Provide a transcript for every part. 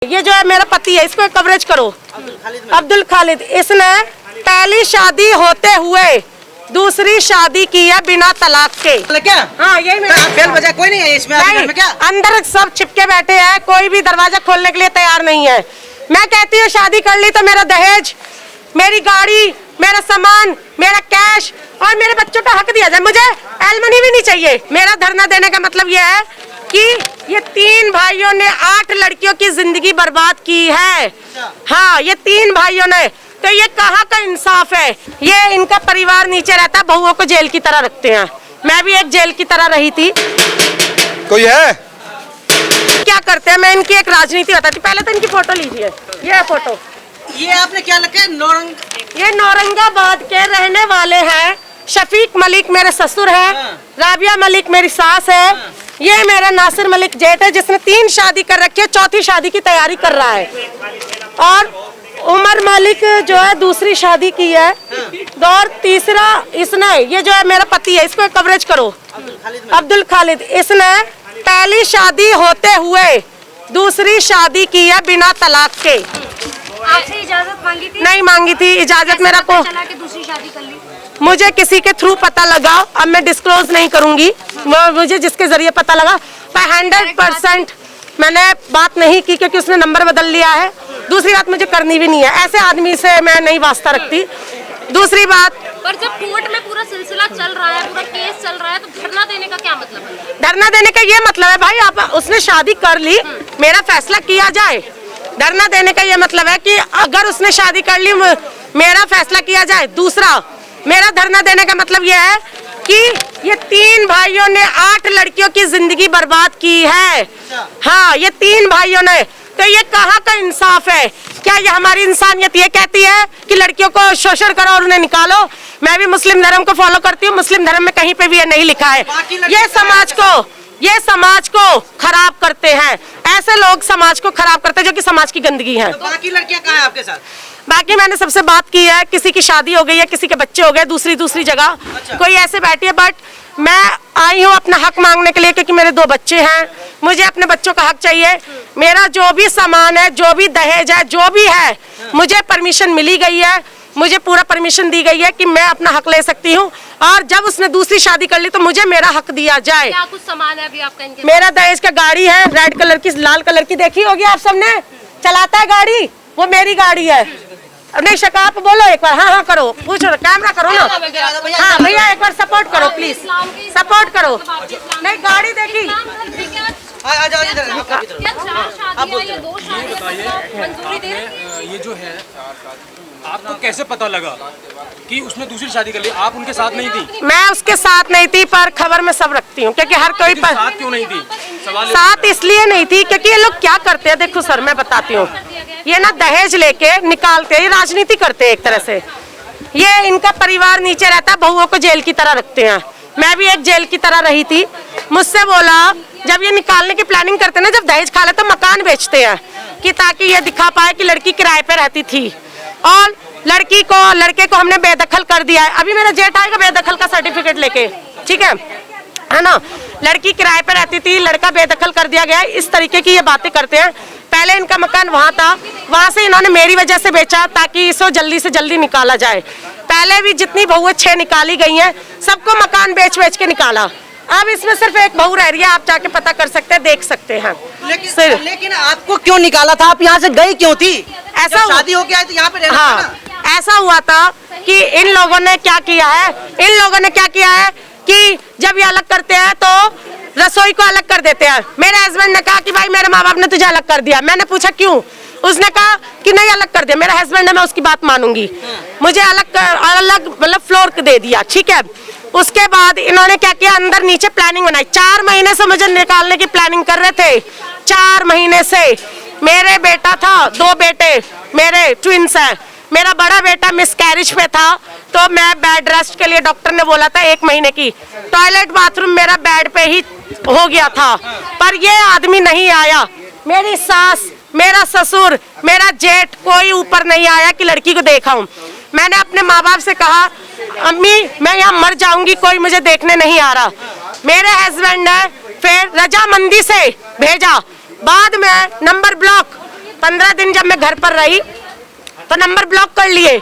ये जो है मेरा पति है, इसको कवरेज करो। अब्दुल खालिद, इसने पहली शादी होते हुए दूसरी शादी की है बिना तलाक के। क्या? हाँ, यही मेरा बेल बजा कोई नहीं है इसमें? नहीं, में क्या? अंदर सब छिपके बैठे हैं, कोई भी दरवाजा खोलने के लिए तैयार नहीं है। मैं कहती हूँ शादी कर ली तो मेरा दहेज, मेरी गाड़ी, मेरा सामान, मेरा कैश और मेरे बच्चों का हक दिया जाए। मुझे एलमनी भी नहीं चाहिए। मेरा धरना देने का मतलब यह है कि ये 3 भाइयों ने 8 लड़कियों की जिंदगी बर्बाद की है। हाँ, ये 3 भाइयों ने, तो ये कहाँ का इंसाफ है? ये इनका परिवार नीचे रहता है, बहुओं को जेल की तरह रखते हैं। मैं भी एक जेल की तरह रही थी। कोई है? क्या करते हैं, मैं इनकी एक राजनीति बताती। पहले तो इनकी फोटो लीजिए, ये फोटो। ये आपने क्या लगा? ये नौरंगाबाद के रहने वाले हैं। शफीक मलिक मेरे ससुर है, राबिया मलिक मेरी सास है, ये मेरा नासिर मलिक जेठ है जिसने 3 शादी कर रखी है, 4थी शादी की तैयारी कर रहा है। और उमर मलिक जो है दूसरी शादी की है, और तीसरा इसने, ये जो है मेरा पति है, इसको कवरेज करो। अब्दुल खालिद, इसने पहली शादी होते हुए दूसरी शादी की है बिना तलाक के। आपसे इजाजत मांगी थी? नहीं मांगी थी इजाजत। मेरा को चला के दूसरी शादी कर ली? मुझे किसी के थ्रू पता लगा, अब मैं डिस्क्लोज नहीं करूंगी, मुझे जिसके जरिए पता लगा। मैं 100% मैंने बात नहीं की क्योंकि उसने नंबर बदल लिया है। दूसरी बात मुझे करनी भी नहीं है, ऐसे आदमी से मैं नहीं वास्ता रखती। दूसरी बात, पर जब कोर्ट में पूरा सिलसिला चल रहा है, पूरा केस चल रहा है, तो धरना देने का क्या मतलब है? धरना देने का ये मतलब है भाई, आप उसने शादी कर ली, मेरा फैसला किया जाए। धरना देने का ये मतलब है कि अगर उसने शादी कर ली, मेरा फैसला किया जाए। दूसरा, मेरा धरना देने का मतलब यह है कि ये 3 भाइयों ने 8 लड़कियों की जिंदगी बर्बाद की है। हाँ, ये 3 भाइयों ने, तो ये कहाँ का इंसाफ है? क्या ये हमारी इंसानियत ये कहती है कि लड़कियों को शोषण करो और उन्हें निकालो? मैं भी मुस्लिम धर्म को फॉलो करती हूँ, मुस्लिम धर्म में कहीं पे भी ये नहीं लिखा है। ये समाज को खराब करते हैं, ऐसे लोग समाज को खराब करते हैं जो कि समाज की गंदगी है। तो बाकी लड़कियां कहाँ हैं आपके साथ? बाकी मैंने सबसे बात की है, किसी की शादी हो गई है, किसी के बच्चे हो गए दूसरी जगह। अच्छा। कोई ऐसे बैठी है, बट मैं आई हूँ अपना हक मांगने के लिए क्योंकि मेरे 2 बच्चे हैं, मुझे अपने बच्चों का हक चाहिए। मेरा जो भी सामान है, जो भी दहेज है, जो भी है, मुझे परमिशन मिली गई है, मुझे पूरा परमिशन दी गई है कि मैं अपना हक ले सकती हूँ। और जब उसने दूसरी शादी कर ली तो मुझे मेरा हक दिया जाए। क्या कुछ सामान है अभी आपका इनके? मेरा दहेज का गाड़ी है, रेड कलर की, लाल कलर की, देखी होगी आप सबने, चलाता है गाड़ी, वो मेरी गाड़ी है। नहीं शका, आप बोलो एक बार, हाँ करो, पूछो, कैमरा करो ना। हाँ भैया, एक बार सपोर्ट करो प्लीज, सपोर्ट करो। नहीं, गाड़ी देखी। आ जाओ इधर। ये जो है, आपको कैसे पता लगा कि उसने दूसरी शादी कर ली? आप उनके साथ नहीं थी? मैं उसके साथ नहीं थी, पर खबर में सब रखती हूँ क्योंकि हर कोई पर साथ क्यों नहीं थी? सवाल साथ इसलिए नहीं थी क्योंकि ये लोग क्या करते हैं, देखो सर मैं बताती हूँ, ये ना दहेज लेके निकालते हैं, ये राजनीति करते हैं एक तरह से। ये इनका परिवार नीचे रहता है, बहुओं को जेल की तरह रखते हैं। मैं भी एक जेल की तरह रही थी। मुझसे बोला, जब ये निकालने की प्लानिंग करते ना, जब दहेज खा ले तो मकान बेचते हैं कि ताकि ये दिखा पाए कि लड़की किराए पे रहती थी, और लड़के को हमने बेदखल कर दिया है। अभी मेरा जेठ आएगा बेदखल का सर्टिफिकेट लेके, ठीक है ना। लड़की किराए पे रहती थी, लड़का बेदखल कर दिया गया। इस तरीके की ये बातें करते हैं। पहले इनका मकान वहाँ था, वहाँ से इन्होंने मेरी वजह से बेचा ताकि इसको जल्दी से जल्दी निकाला जाए। पहले भी जितनी बहुएं 6 निकाली गई हैं, सबको मकान बेच के निकाला। अब इसमें सिर्फ एक बहू रह रही है, आप जाके पता कर सकते हैं, देख सकते हैं। लेकिन आपको क्यों निकाला था? आप यहाँ से गई क्यों थी? ऐसा शादी हो गया तो यहाँ पे रहना था ना? हाँ, ऐसा हुआ था कि इन लोगों ने क्या किया है कि जब ये अलग करते हैं तो रसोई को अलग कर देते हैं। मेरे हस्बैंड ने कहा कि भाई मेरे माँ बाप ने तुझे अलग कर दिया। मैंने पूछा क्यों? उसने कहा कि नहीं अलग कर दिया। मेरा हस्बैंड है, मैं उसकी बात मानूंगी। मुझे अलग मतलब फ्लोर दे दिया, ठीक है। उसके बाद इन्होंने क्या किया, अंदर नीचे प्लानिंग बनाई। 4 महीने से मुझे निकालने की प्लानिंग कर रहे थे, 4 महीने से। मेरे बेटा था, 2 बेटे मेरे ट्विंस हैं। मेरा बड़ा बेटा मिसकैरेज पे था, तो मैं बेड रेस्ट के लिए डॉक्टर ने बोला था 1 महीने की। टॉयलेट बाथरूम मेरा बेड पे ही हो गया था, पर ये आदमी नहीं आया। मेरी सास, मेरा ससुर, मेरा जेठ, कोई ऊपर नहीं आया कि लड़की को देखा हूँ। मैंने अपने माँ बाप से कहा, अम्मी मैं यहाँ मर जाऊंगी, कोई मुझे देखने नहीं आ रहा। मेरे हस्बैंड ने फिर रजामंदी से भेजा। बाद में नंबर ब्लॉक 15 दिन जब मैं घर पर रही तो नंबर ब्लॉक कर लिए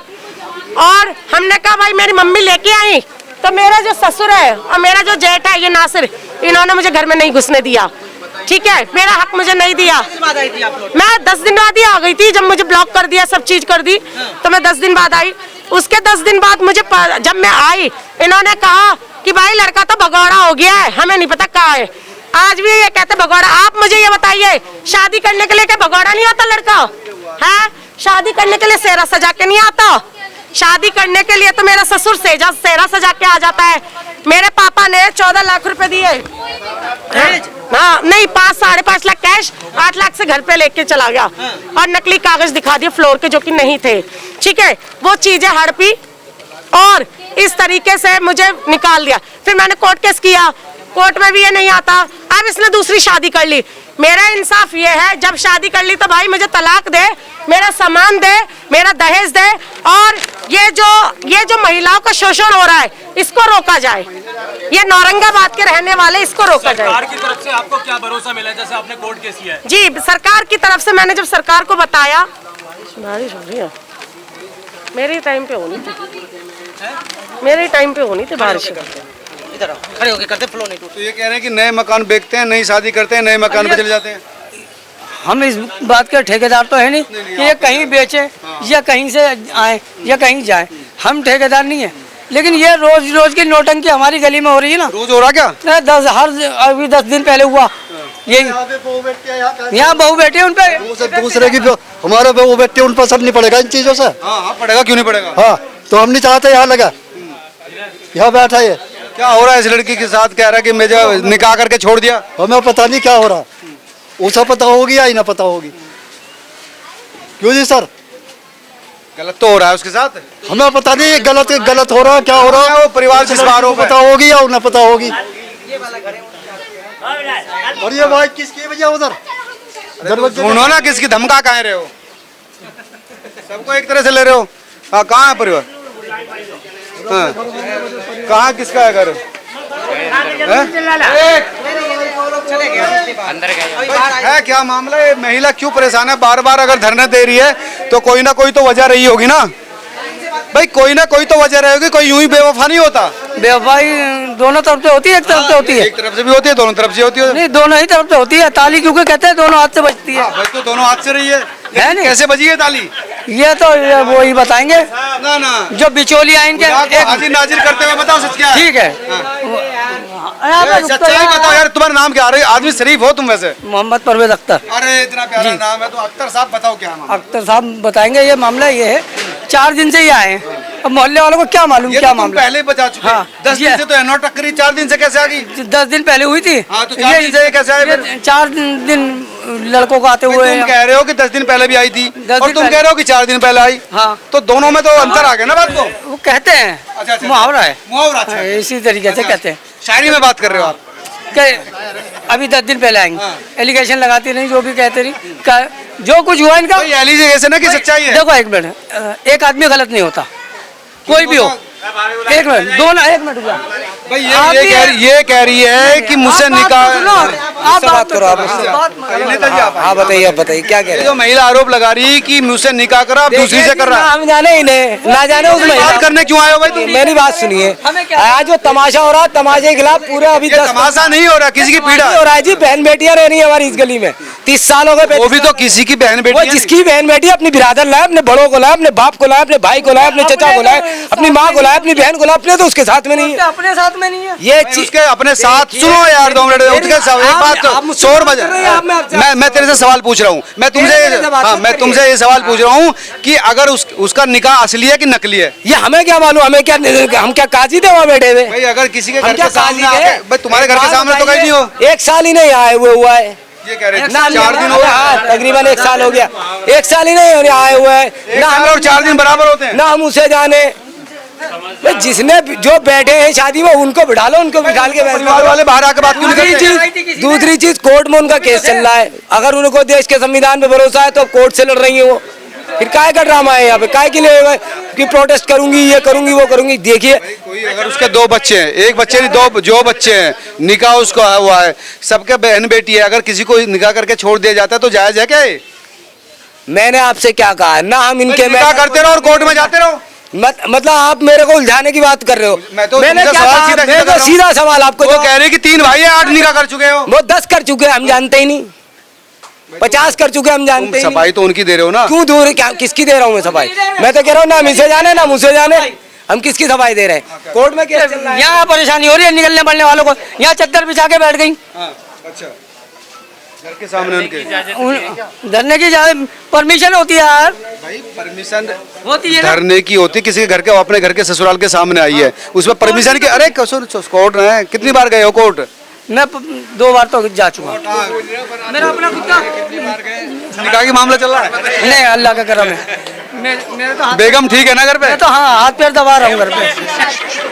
और हमने कहा भाई मेरी मम्मी लेके आई तो मेरा जो ससुर है और मेरा जो जेठ है ये नासिर, इन्होंने मुझे घर में नहीं घुसने दिया। ठीक है, मेरा हक मुझे नहीं दिया। मैं 10 दिन बाद ही आ गई थी, जब मुझे ब्लॉक कर दिया, सब चीज कर दी तो मैं 10 दिन बाद आई। उसके 10 दिन बाद मुझे जब मैं आई इन्होंने कहा कि भाई लड़का तो भगौड़ा हो गया है, हमें नहीं पता कहाँ है। आज भी ये कहते भगौड़ा। आप मुझे ये बताइए, शादी करने के लिए क्या भगौड़ा नहीं होता लड़का है? शादी करने के लिए सेहरा सजा के नहीं आता? शादी करने के लिए तो मेरा ससुर सेहरा सजा के आ जाता है। मेरे पापा ने 14 लाख रुपए दिए। हाँ नहीं, 5-5.5 लाख कैश, 8 लाख से घर पे लेके चला गया और नकली कागज दिखा दिए फ्लोर के जो कि नहीं थे। ठीक है, वो चीजें हड़पी और इस तरीके से मुझे निकाल दिया। फिर मैंने कोर्ट केस किया, कोर्ट में भी ये नहीं आता। अब इसने दूसरी शादी कर ली। मेरा इंसाफ ये है, जब शादी कर ली तो भाई मुझे तलाक दे, मेरा सामान दे, मेरा दहेज दे और ये जो महिलाओं का शोषण हो रहा है इसको रोका जाए। ये नौरंगाबाद के रहने वाले, इसको रोका जाए। सरकार की तरफ से आपको क्या भरोसा मिला जैसे आपने कोर्ट केस किया है? जी, सरकार की तरफ से मैंने जब सरकार को बताया, बारिश हो रही है, मेरे टाइम पे होनी थी बारिश। इधर आओ, खड़े होके करते फ्लो नहीं टूट। तो ये कह रहे हैं कि नए मकान बेचते हैं, नई शादी करते हैं, नए मकान पे चले जाते हैं। हम इस बात के ठेकेदार तो है नहीं कि ये कहीं बेचे या कहीं से आए या कहीं जाए, हम ठेकेदार नहीं है। लेकिन ये रोज रोज की नोटंकी हमारी गली में हो रही है ना। रोज हो रहा क्या? अभी 10 दिन पहले हुआ यही। यहाँ बहू बेटी उन पे दूसरे की हमारे बहू बेटी उन पर सब नहीं पड़ेगा इन चीजों से। हाँ पड़ेगा, क्यों नहीं पड़ेगा? हाँ तो हम नहीं चाहते यहाँ लगा, यहाँ बैठा ये क्या हो रहा है इस लड़की के साथ? कह रहा है कि मैं जो निकाह करके छोड़ दिया। हमें पता नहीं क्या हो रहा, उसे पता होगी या ही ना पता होगी। क्यों जी सर? गलत तो हो रहा है उसके साथ। हमें पता नहीं गलत हो रहा क्या हो रहा है। वो परिवार जिस बारों पता होगी या ना पता होगी। और ये भाई किसकी वजह उधर ढूंढो ना, किसकी धमका कहाँ रहे हो? सबको एक तरह से ले रहे हो। हाँ, कहाँ है परिवार? हाँ, कहाँ किसका है घर? है क्या मामला? ये महिला क्यों परेशान है? बार बार अगर धरना दे रही है तो कोई ना कोई तो वजह रही होगी ना भाई, कोई ना कोई तो वजह रहेगी। कोई यूं ही बेवफा नहीं होता। बेवफाई दोनों तरफ से होती है, एक तरफ से होती है। एक तरफ से भी होती है, दोनों तरफ से होती है। नहीं, दोनों ही तरफ से होती है। ताली क्योंकि कहते हैं दोनों हाथ से बजती है। भाई तो दोनों हाथ से रही है नहीं? कैसे बजी है ताली? ये तो वो ही बताएंगे ना जो बिचौली आएंगे। हाजिर नाजिर करते हुए बताओ सच क्या है? ठीक है, सच्चाई बताओ यार। तुम्हारा नाम क्या? आदमी शरीफ हो तुम वैसे? मोहम्मद परवेज अख्तर। अरे इतना प्यारा नाम है तो। अख्तर साहब बताओ क्या नाम? अख्तर साहब बताएंगे। ये मामला ये है, 4 दिन से ही आए हैं। अब मोहल्ले वालों को क्या मालूम क्या मामला? पहले बता चुके। हाँ, 10 दिन से तो एनो टक्करी, 4 दिन से कैसे आ गई? 10 दिन पहले हुई थी। हाँ, तो 4 दिन से कैसे आए? 4 दिन लड़कों को आते हुए। तुम कह रहे हो कि 10 दिन पहले भी आई थी और तुम कह रहे हो कि 4 दिन पहले आई। हाँ, तो दोनों में तो अंतर आ गया ना बात को। वो कहते हैं अच्छा, मुहावरा है, मुहावरा। अच्छा, इसी तरीके से कहते हैं। शायरी में बात कर रहे हो आप? अभी 10 दिन पहले आएंगे। हाँ। एलिगेशन लगाती नहीं, जो भी कहते रही, जो कुछ हुआ इनका। एलिगेशन है कि सच्चाई है? देखो एक मिनट, एक आदमी गलत नहीं होता, कोई भी हो। एक मिनट, दोनों, एक मिनट हुआ भाई। ये कह रही है कि मुझसे निकाह। आप बात करो, आप नेताजी आप हाँ बताइए, आप बताइए क्या कह रहे जो महिला आरोप लगा रही है कि मुझसे निकाह करा, आप दूसरी से कर रहा है। हम जाने ही नहीं, ना जाने उस महिला बात करने क्यों आए हो भाई तुम? मेरी बात सुनिए, आज जो तमाशा हो रहा है, तमाशे के खिलाफ पूरे अभी ये तमाशा नहीं हो रहा, किसी की पीड़ा हो रहा है जी। बहन बेटियां रह रही है हमारी इस गली में, 30 साल हो गए। वो भी तो किसी की बहन बेटी वो है। जिसकी बहन बेटी अपनी बिरादर लाए, अपने बड़ों को लाए, अपने बाप को लाए, अपने भाई को लाए, अपने चचा को लाए, अपनी माँ को लाए, अपनी बहन को लाए, अपने तो उसके साथ में नहीं है। अपने साथ में नहीं है ये उसके अपने साथ। सुनो यार 2 मिनट, उठ के एक बात शोर बजा। मैं तेरे से सवाल पूछ रहा हूँ। मैं तुमसे ये सवाल पूछ रहा हूँ कि अगर उसका निकाह असली है कि नकली है? ये हमें क्या मालूम? हम क्या काजी थे वहाँ बैठे हुए? भाई अगर किसी के हम घर क्या के सामने काजी थे? भाई तुम्हारे घर के सामने तो कहीं नहीं हो। 1 साल ही नहीं आए हुए हुआ है। ये कह रहे हैं ना 4 दिन हो गए। तकरीबन 1 साल हो गया। 1 साल ही नहीं होने आए हुए हैं। ना हम और 4 दिन बराबर होते हैं। ना हम उसे जाने। जिसने जो बैठे हैं शादी में उनको बिठा लो, उनको बिठाल के परिवार वाले बाहर आके बात क्यों नहीं करते? दूसरी चीज कोर्ट में उनका केस चल रहा है। अगर उनको देश के संविधान पे भरोसा है तो कोर्ट से लड़ रही है वो। फिर काय का ड्रामा है यहाँ पे? काय के लिए कि प्रोटेस्ट करूंगी, ये करूंगी, वो करूंगी? देखिए कोई अगर उसके 2 बच्चे हैं, एक बच्चे नहीं 2 जो बच्चे हैं, निकाह उसका हुआ है, सबके बहन बेटी है, अगर किसी को निकाह करके छोड़ दिया जाता है तो जायज है क्या? मैंने आपसे क्या कहा है? ना हम इनके निकाह करते रहो और कोर्ट में जाते रहो। मतलब आप मेरे को उलझाने की बात कर रहे हो। मैंने क्या कहा? मैं तो सीधा सवाल आपको वो कह रहे हैं कि 3 भाई है, 8 निकाह कर चुके हो। वो 10 कर चुके हैं, हम जानते ही नहीं। 50 कर चुके हम जानते हैं। सफाई तो उनकी दे रहे हो ना। क्यों दूर क्या किसकी दे रहा हूँ मैं सफाई? मैं तो कह रहा हूँ ना मुझसे जाने ना मुझसे जाने, हम किसकी सफाई दे रहे हैं? कोर्ट में केस चल रहा है। यहाँ परेशानी हो रही है निकलने पड़ने वालों को, यहाँ चद्दर बिछा के बैठ गई। अच्छा, घर के सामने उनके धरने की परमिशन होती है यार, भाई परमिशन होती है ना। धरने की होती, किसी के घर के अपने घर के ससुराल के सामने आई है, उसमें परमिशन की। अरे कोर्ट है, कितनी बार गए हो कोर्ट? मैं 2 बार तो जा चुका हूँ। मेरा अपना खुद का निकाह की मामला चल रहा है। नहीं, अल्लाह का करम है। मेरे तो बेगम ठीक है ना घर पे? मैं तो हाँ हाथ पैर दबा रहा हूँ घर पे।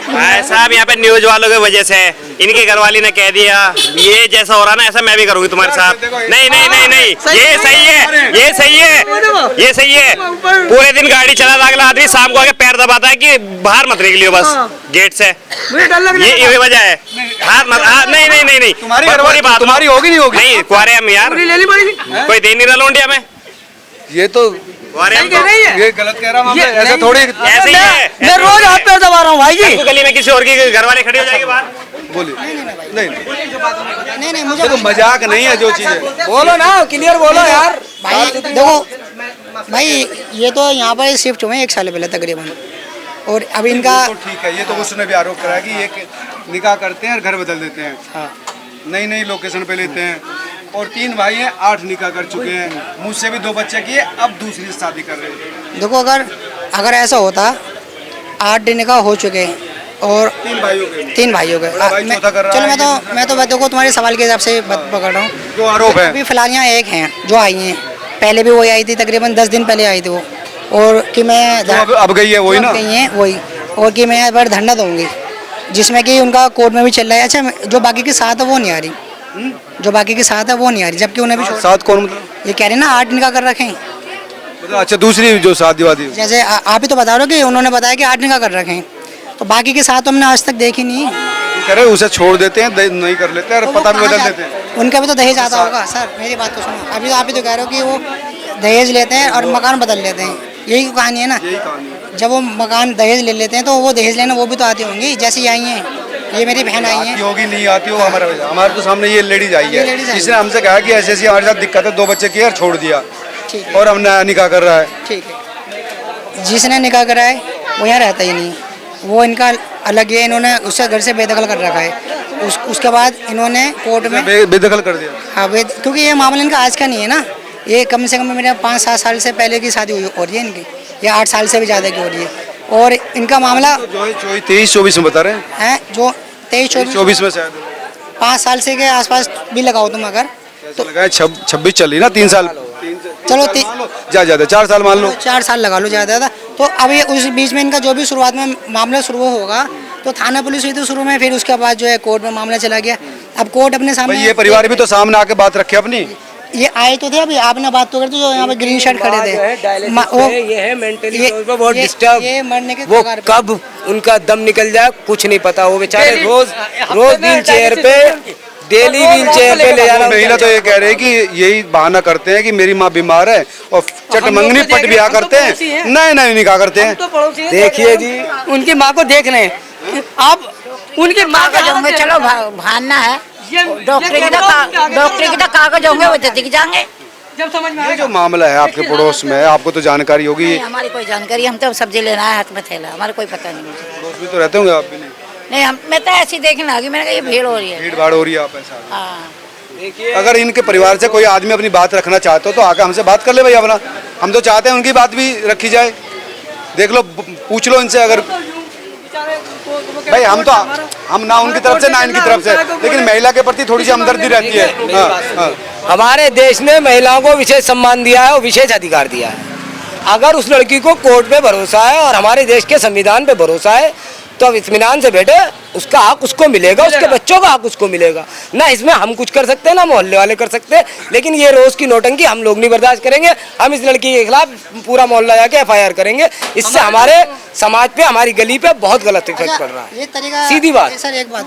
भाई साहब यहाँ पे न्यूज वालों की वजह से इनकी घरवाली ने कह दिया ये जैसा हो रहा ना ऐसा मैं भी करूंगी तुम्हारे साथ। नहीं नहीं नहीं नहीं, ये सही है, ये सही है, ये सही है। पूरे दिन गाड़ी चला अगला आदमी शाम को आके पैर दबाता है कि बाहर मत निकलियो बस गेट से। ये वजह है। हाथ मत, नहीं नहीं नहीं नहीं, तुम्हारी घरवाली बात तुम्हारी होगी नहीं होगी? नहीं कुआरे हम यार, कोई दे नहीं रहा लोंडिया में। ये तो ये गलत कह रहा हूँ, ऐसा थोड़ी। ऐसे ही है। मैं रोज हाथ पैर दबा रहा हूँ भाई जी। गली में किसी और की घरवाली खड़ी हो जाएगी बाहर। बोलिए। नहीं मुझे तो मजाक नहीं है जो चीज है। बोलो ना, क्लियर बोलो यार। भाई देखो भाई, ये तो यहाँ पर शिफ्ट हुए 1 साल पहले तकरीबन, और अब इनका तो ठीक है। ये तो उसने भी आरोप करा कि ये निकाह करते हैं और घर बदल देते हैं, नई नई लोकेशन पे लेते हैं, और 3 भाई हैं, 8 निकाह कर चुके हैं, मुझसे भी 2 बच्चे किए, अब दूसरी शादी कर रहे हैं। देखो अगर ऐसा होता 8 निकाह हो चुके हैं और 3 भाइयों के 3 भाइयों के चलो मैं तो देखो तुम्हारे सवाल के हिसाब से पकड़ रहा हूँ। जो आरोप है अभी फिलहाल यहाँ एक हैं जो आई हैं, पहले भी वही आई थी, तकरीबन 10 दिन पहले आई थी वो, और कि मैं अब गई है वही ना, गई है वही, और कि मैं पर धरना दूंगी, जिसमें कि उनका कोर्ट में भी चल रहा है। अच्छा, जो बाकी के साथ है वो नहीं आ रही, जो बाकी के साथ है वो नहीं आ रही, जबकि उन्हें भी साथ कौन मतलब? ये कह रहे हैं ना 8 निकाह कर रखे हैं। मतलब अच्छा, दूसरी जो शादी वादी जैसे आप ही तो बता रहे हो कि उन्होंने बताया कि 8 निकाह कर रखे हैं, तो बाकी के साथ तो हमने आज तक देखी नहीं। कह रहे उसे छोड़ देते हैं, नहीं कर लेते हैं, और पता भी बदल देते हैं। उनका भी तो दहेज आता होगा सर, मेरी बात तो सुनो। अभी तो आप ही तो कह रहे हो कि वो दहेज लेते हैं और मकान बदल लेते हैं, यही कहानी है ना। जब वो मकान दहेज ले लेते हैं तो वो दहेज लेना वो भी तो आती होंगी, जैसे ये आई हैं, ये मेरी बहन आई है। होगी नहीं आती हो, हमारे तो सामने ये लेडीज आई है, इसने हमसे कहा कि ऐसी हमारे साथ दिक्कत है, 2 बच्चे किए और छोड़ दिया, और हमने निकाह कर रहा है। ठीक है, जिसने निकाह करा है वो यहाँ रहता ही नहीं, वो इनका अलग है, इन्होंने उससे घर से बेदखल कर रखा है। उसके बाद इन्होंने कोर्ट में बेदखल कर दिया। हाँ, क्योंकि ये मामला इनका आज का नहीं है ना, ये कम से कम मेरे 5-7 साल से पहले की शादी हो रही है इनकी, या 8 साल से भी ज़्यादा की हो रही है, और इनका मामला जो 23-24 में बता रहे हैं, जो 23-24 में शायद 5 साल से के आसपास भी लगाओ तुम अगर तो लगाए। 26 चल रही ना, 3 साल, चलो ज्यादा 4 साल मान लो, 4 साल लगा लो ज़्यादा। तो अब ये उस बीच में इनका जो भी शुरुआत में मामला शुरू होगा तो थाना पुलिस हुई थी शुरू में, फिर उसके बाद जो है कोर्ट में मामला चला गया। अब कोर्ट अपने सामने, ये परिवार भी तो सामने आके बात रखे अपनी, ये आए तो थे, अभी आपने बात तो करते जो यहाँ पे ग्रीन शर्ट खड़े थे, ये है मेंटली बहुत डिस्टर्ब, ये मरने के वो कब उनका दम निकल जाए कुछ नहीं पता। वो बेचारे रोज व्हील चेयर पे, डेली व्हील चेयर पे ले जाना। महिला तो ये कह रहे हैं कि यही बहाना करते हैं कि मेरी माँ बीमार है, और चटमंगनी पट ब्याह करते हैं, नहीं निकाह करते हैं। देखिए जी, उनकी माँ को देख रहे हैं आप, उनकी माँ का होंगे, चलो भानना है, डॉक्टर की तो कागज होंगे वो तो दिख जाएंगे। जब समझ में ये जो मामला है आपके पड़ोस में, आपको तो जानकारी होगी। हमारी कोई जानकारी, हम तो सब्जी लेना है हाथ में थैला, हमारा कोई पता नहीं मुझे। पड़ोस में तो रहते होंगे आप भी? नहीं मैं तो ऐसी देखने आ गई, मैंने कहा ये भीड़ हो रही है, भीड़ भाड़ हो रही है, आप ऐसा। हाँ, अगर इनके परिवार से कोई आदमी अपनी बात रखना चाहते हो तो आके हमसे बात कर ले भाई अपना, हम तो चाहते हैं उनकी बात भी रखी जाए। देख लो, पूछ लो इनसे, अगर भाई हम ना उनकी तरफ से ना इनकी तरफ से, लेकिन महिला के प्रति थोड़ी सी हमदर्दी रहती है। हमारे देश ने महिलाओं को विशेष सम्मान दिया है और विशेष अधिकार दिया है। अगर उस लड़की को कोर्ट पे भरोसा है और हमारे देश के संविधान पे भरोसा है तो अब इत्मीनान से बैठे, उसका हक उसको मिलेगा, उसके बच्चों का हक उसको मिलेगा ना। इसमें हम कुछ कर सकते हैं ना मोहल्ले वाले कर सकते हैं, लेकिन ये रोज की नौटंकी हम लोग नहीं बर्दाश्त करेंगे। हम इस लड़की के खिलाफ पूरा मोहल्ला जाके FIR करेंगे। इससे हमारे समाज पे, हमारी गली पे बहुत गलत इफेक्ट पड़ रहा है। ये तरीका सीधी बात। सर एक बात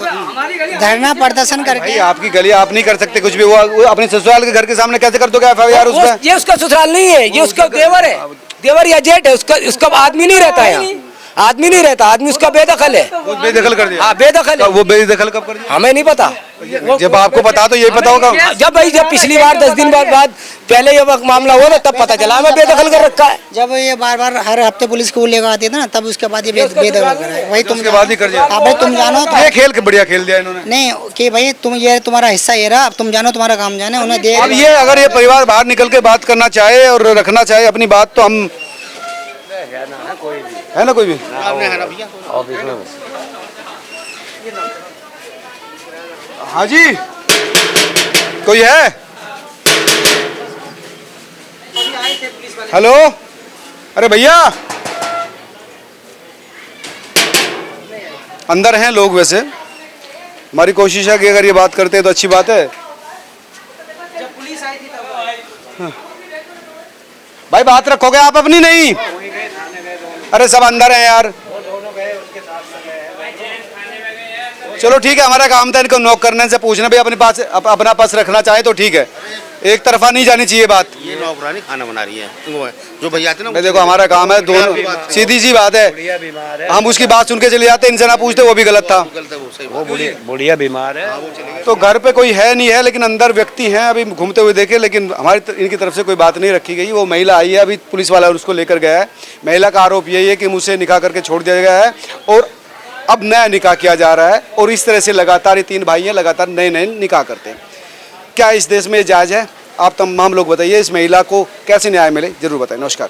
धरना प्रदर्शन करके भाई आपकी गली आप नहीं कर सकते कुछ भी, वो अपने ससुराल के घर के सामने कैसे कर दोगे FIR उस पे? ये उसका ससुराल नहीं है, ये उसका देवर है, देवर या जेठ है उसका। उसका आदमी नहीं रहता है यहाँ, आदमी नहीं रहता, आदमी उसका बेदखल है। वो बेदखल कर दिया? हाँ बेदखल है। वो बेदखल कब कर दिया? हमें नहीं पता। जब आपको पता तो यही पता होगा। जब पिछली बार 10 दिन बाद पहले ये मामला हुआ ना, तब पता चला हमें बेदखल कर रखा है। जब ये बार हर हफ्ते पुलिस को लेकर आती है ना, तब उसके बाद ये बेदखल कर है। वही तुम उसके बाद ही कर दिया। भाई तुम जानो तो ये खेल बढ़िया खेल दिया इन्होंने। नहीं कि भाई तुम ये तुम्हारा हिस्सा ये रहा, अब तुम जानो तुम्हारा काम जाने, उन्हें दे। अब ये अगर ये परिवार बाहर निकल के बात करना चाहे और रखना चाहे अपनी बात, तो हम है ना कोई भी हाँ जी कोई है? हेलो, अरे भैया अंदर हैं लोग। वैसे हमारी कोशिश है कि अगर ये बात करते हैं तो अच्छी बात है। हाँ। भाई बात रखोगे आप अपनी? नहीं, अरे सब अंदर हैं यार। चलो ठीक है, हमारा काम था इनको नॉक करने से पूछना भी अपने पास अपना पक्ष रखना चाहे तो ठीक है, एक तरफा नहीं जानी चाहिए बात। ये नौकरानी खाना बना रही है वो है जो भैया आते ना। मैं देखो हमारा काम है, दोनों सीधी सी बात है। हम उसकी बात सुन के चले जाते, इनसे ना पूछते, वो भी गलत था। वो बुढ़िया बीमार है। तो घर पे कोई है नहीं है, लेकिन अंदर व्यक्ति हैं अभी घूमते हुए देखे, लेकिन हमारी इनकी तरफ से कोई बात नहीं रखी गई। वो महिला आई है, अभी पुलिस वाला उसको लेकर गया है। महिला का आरोप यही है कि मुझसे निकाह करके छोड़ दिया गया है और अब नया निकाह किया जा रहा है। और इस तरह से लगातार ये 3 भाई हैं, लगातार नए नए निकाह करते हैं। क्या इस देश में जायज़ है? आप तमाम लोग बताइए, इस महिला को कैसे न्याय मिले, जरूर बताएं। नमस्कार।